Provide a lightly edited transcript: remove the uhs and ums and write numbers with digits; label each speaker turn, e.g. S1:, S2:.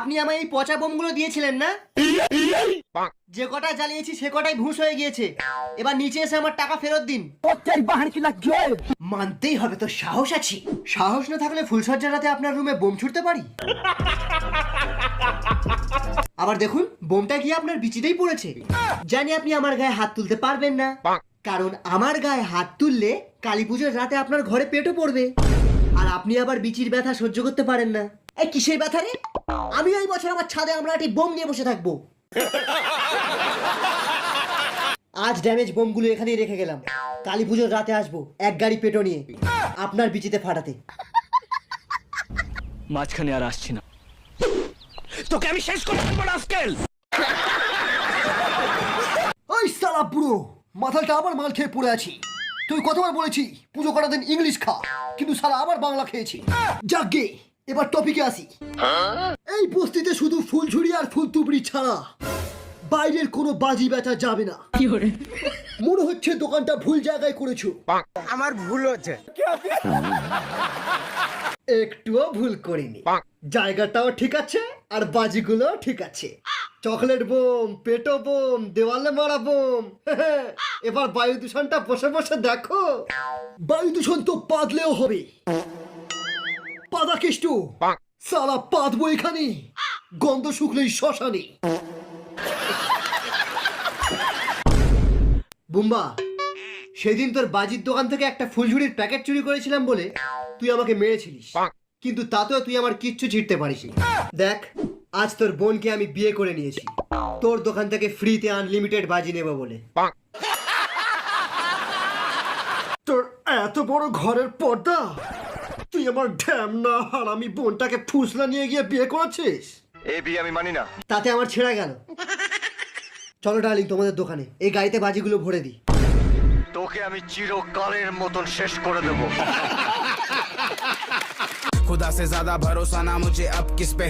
S1: আপনি আমায় এই পচা বোমগুলো দিয়েছিলেন না? যে কটা জ্বালিয়েছি সে কটাই ভুস হয়ে গিয়েছে। এবার নিচে এসে আমার টাকা ফেরত দিন। মানতেই হবে তো সাহস আছে। সাহস না থাকলে ফুলসজ্জার রাতে আপনার রুমে বোম ছুটতে পারি। আবার দেখুন বোমটা গিয়ে আপনার বিচিতেই পড়েছে। জানি আপনি আমার গায়ে হাত তুলতে পারবেন না, কারণ আমার গায়ে হাত তুললে কালী পুজোর রাতে আপনার ঘরে পেটও পড়বে। আর আপনি আবার বিচির ব্যথা সহ্য করতে পারেন না। এই কিসের ব্যথা রে? আমি এই বছর আমার ছাদে আমরা একটি বোম নিয়ে বসে থাকবো। আজ ড্যামেজ বোমগুলো এখানেই রেখে গেলাম। কালী পুজোর রাতে আসবো এক গাড়ি পেটো নিয়ে আপনার বিচিতে ফাটাতে।
S2: মাঝখানে আর আসছি না, তোকে আমি শেষ করে দেবো রাস্কেল।
S1: ওই শালা বুড়ো, মাথাটা আবার মাল খেয়ে পড়ে আছি। তুই কতবার বলেছি পুজো করার দিন ইংলিশ খা, কিন্তু শালা আবার বাংলা খেয়েছি। যাকগে এবার টপিকে আসি। এই বস্তিতে শুধু ফুলঝুরি আর ফুল তুবড়ি ছাড়া বাইরের কোনো বাজি বেচা যাবে না। মনে হচ্ছে দোকানটা ভুল জায়গায় করেছো।
S3: আমার ভুল হচ্ছে।
S1: একটুও ভুল করিনি। জায়গাটাও ঠিক আছে আর বাজিগুলো ঠিক আছে। চকলেট বোম, পেটো বোম, দেওয়ালে মারা বোম। এবার বায়ু দূষণটা বসে বসে দেখো। বায়ু দূষণ তো পাদলেও হবে। পাদা কেষ্টু সারা পাদবো এখানে, গন্ধ শুকলেই শ্মশানে। বুম্বা, সেদিন তোর বাজির দোকান থেকে একটা ফুলঝুরির প্যাকেট চুরি করেছিলাম বলে তুই আমাকে মেরেছিলিস, কিন্তু তাতেও তুই আমার কিচ্ছু ছিঁড়তে পারিসনি। দেখ আজ তোর বোনকে আমি বিয়ে করে নিয়েছি তোর দোকান থেকে ফ্রিতে আনলিমিটেড বাজি নেব বলে। তোর এত বড় ঘরের পর্দা, তুই আমার ঢ্যামনা হারামি বোনটাকে ফুসলা নিয়ে গিয়ে বিয়ে করেছিস।
S4: এই বিয়ে আমি মানি না।
S1: তাতে আমার ছেঁড়া গেল। চলো ডার্লিং তোমাদের দোকানে, এই গাড়িতে বাজিগুলো ভরে দিই।
S4: তোকে আমি চিরকালের মতন শেষ করে দেব।
S3: खुदा से ज्यादा भरोसा ना मुझे अब किस पे